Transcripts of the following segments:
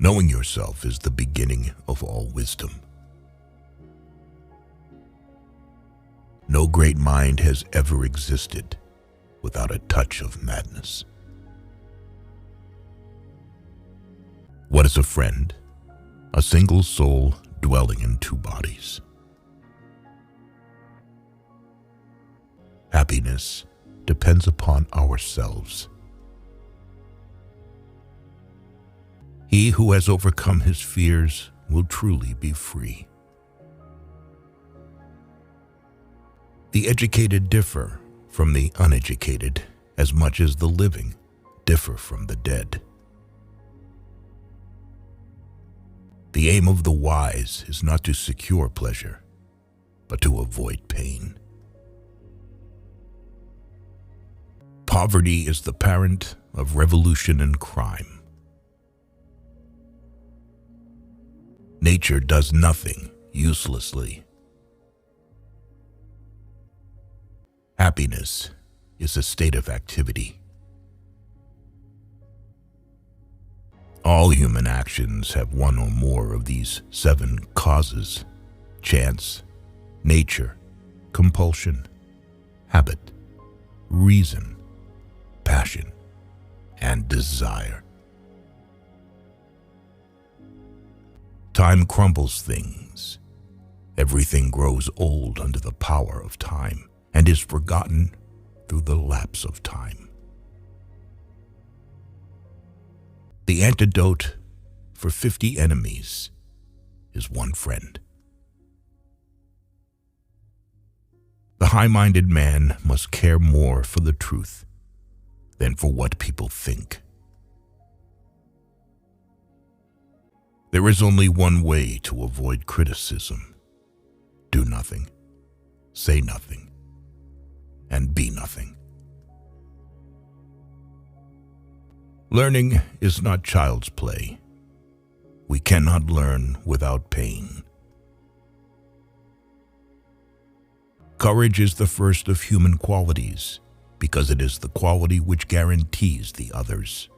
Knowing yourself is the beginning of all wisdom. No great mind has ever existed without a touch of madness. What is a friend? A single soul dwelling in two bodies. Happiness depends upon ourselves. He who has overcome his fears will truly be free. The educated differ from the uneducated as much as the living differ from the dead. The aim of the wise is not to secure pleasure, but to avoid pain. Poverty is the parent of revolution and crime. Nature does nothing uselessly. Happiness is a state of activity. All human actions have one or more of these 7 causes: chance, nature, compulsion, habit, reason, passion, and desire. Time crumbles things. Everything grows old under the power of time and is forgotten through the lapse of time. The antidote for 50 enemies is one friend. The high-minded man must care more for the truth than for what people think. There is only one way to avoid criticism: do nothing, say nothing, and be nothing. Learning is not child's play. We cannot learn without pain. Courage is the first of human qualities because it is the quality which guarantees the others.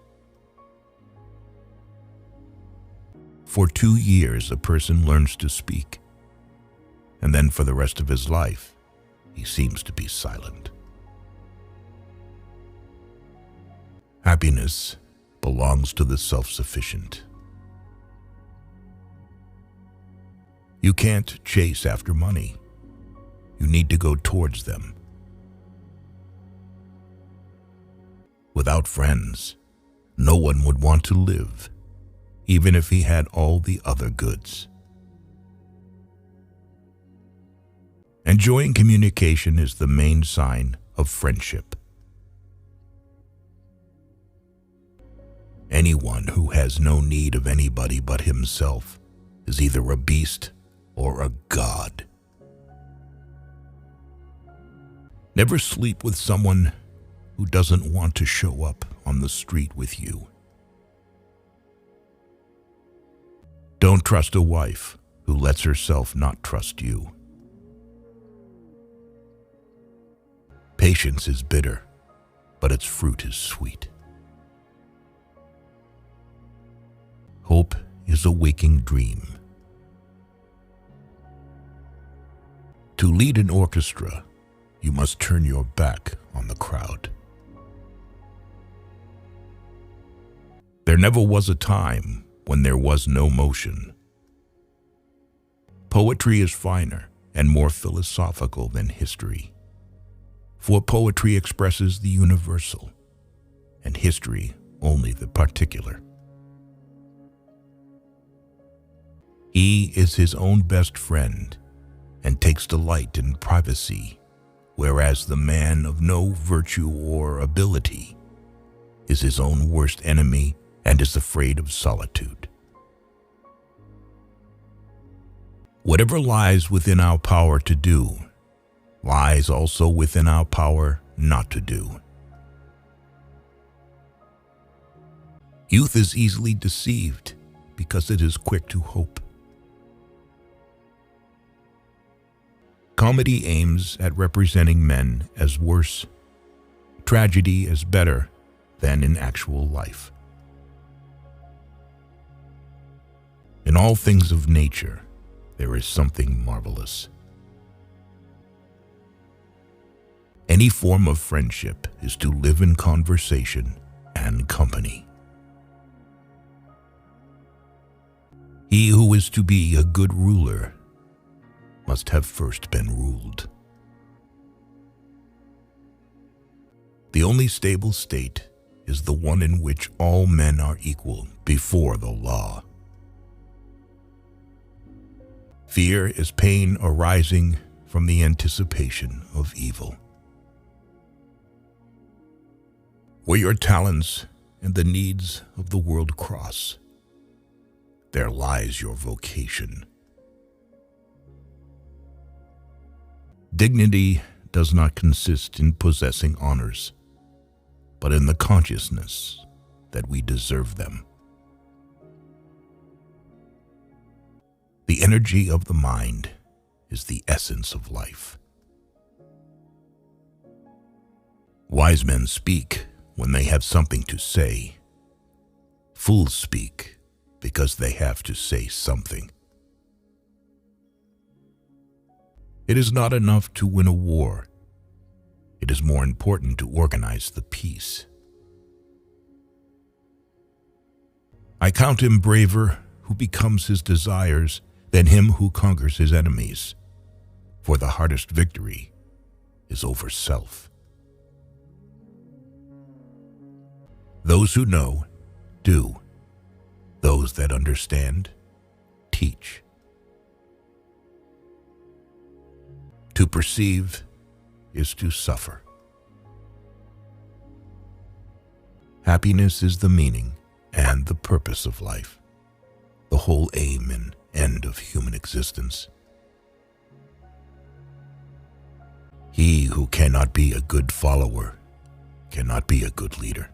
For 2 years, a person learns to speak, and then for the rest of his life, he seems to be silent. Happiness belongs to the self-sufficient. You can't chase after money. You need to go towards them. Without friends, no one would want to live, even if he had all the other goods. Enjoying communication is the main sign of friendship. Anyone who has no need of anybody but himself is either a beast or a god. Never sleep with someone who doesn't want to show up on the street with you. Don't trust a wife who lets herself not trust you. Patience is bitter, but its fruit is sweet. Hope is a waking dream. To lead an orchestra, you must turn your back on the crowd. There never was a time when there was no motion. Poetry is finer and more philosophical than history, for poetry expresses the universal, and history only the particular. He is his own best friend and takes delight in privacy, whereas the man of no virtue or ability is his own worst enemy and is afraid of solitude. Whatever lies within our power to do, lies also within our power not to do. Youth is easily deceived because it is quick to hope. Comedy aims at representing men as worse, tragedy as better than in actual life. In all things of nature, there is something marvelous. Any form of friendship is to live in conversation and company. He who is to be a good ruler must have first been ruled. The only stable state is the one in which all men are equal before the law. Fear is pain arising from the anticipation of evil. Where your talents and the needs of the world cross, there lies your vocation. Dignity does not consist in possessing honors, but in the consciousness that we deserve them. The energy of the mind is the essence of life. Wise men speak when they have something to say. Fools speak because they have to say something. It is not enough to win a war. It is more important to organize the peace. I count him braver who becomes his desires than him who conquers his enemies, for the hardest victory is over self. Those who know, do. Those that understand, teach. To perceive is to suffer. Happiness is the meaning and the purpose of life, the whole aim and end of human existence. He who cannot be a good follower cannot be a good leader.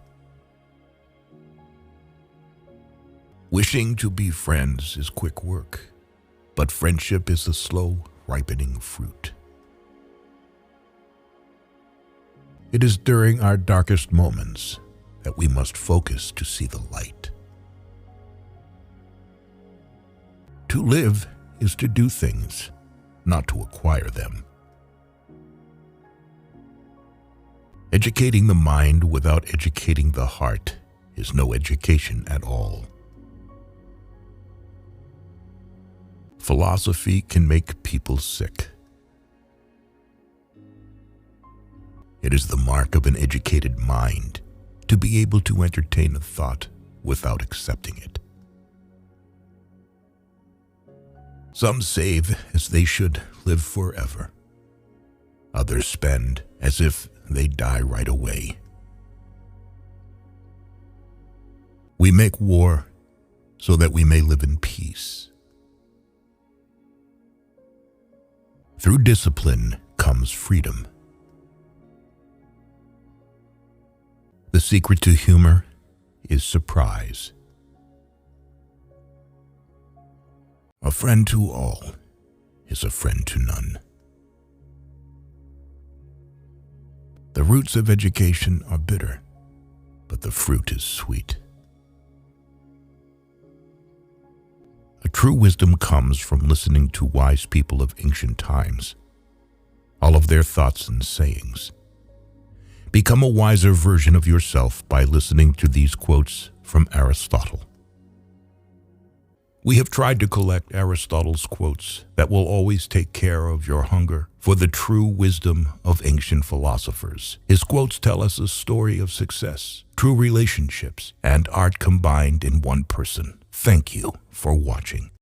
Wishing to be friends is quick work, but friendship is a slow, ripening fruit. It is during our darkest moments that we must focus to see the light. To live is to do things, not to acquire them. Educating the mind without educating the heart is no education at all. Philosophy can make people sick. It is the mark of an educated mind to be able to entertain a thought without accepting it. Some save as they should live forever. Others spend as if they die right away. We make war so that we may live in peace. Through discipline comes freedom. The secret to humor is surprise. A friend to all is a friend to none. The roots of education are bitter, but the fruit is sweet. A true wisdom comes from listening to wise people of ancient times, all of their thoughts and sayings. Become a wiser version of yourself by listening to these quotes from Aristotle. We have tried to collect Aristotle's quotes that will always take care of your hunger for the true wisdom of ancient philosophers. His quotes tell us a story of success, true relationships, and art combined in one person. Thank you for watching.